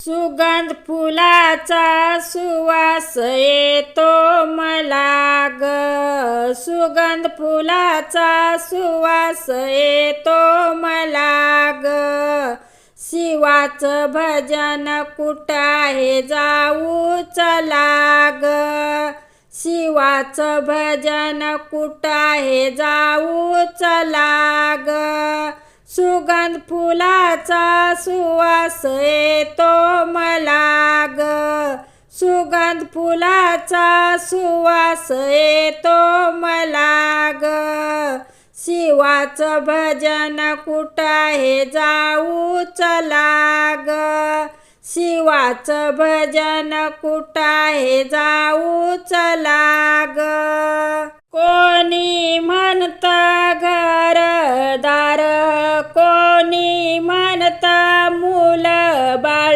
सुगंध फुलाचा सुवास येतो मला ग, सुगंध फुलाचा सुवास येतो मला ग. शिवाचं भजन कुठं आहे जाऊ चला ग, शिवाचं भजन कुठं आहे जाऊ चला ग. सुगंध फुलाचा सुवास येतो मला ग, सुगंध फुलाचा सुवास येतो मला ग. शिवाचं भजन कुठं आहे जाऊ चला ग, शिवाचं भजन कुठं आहे जाऊ चला ग. कोणी म्हणतं घरदार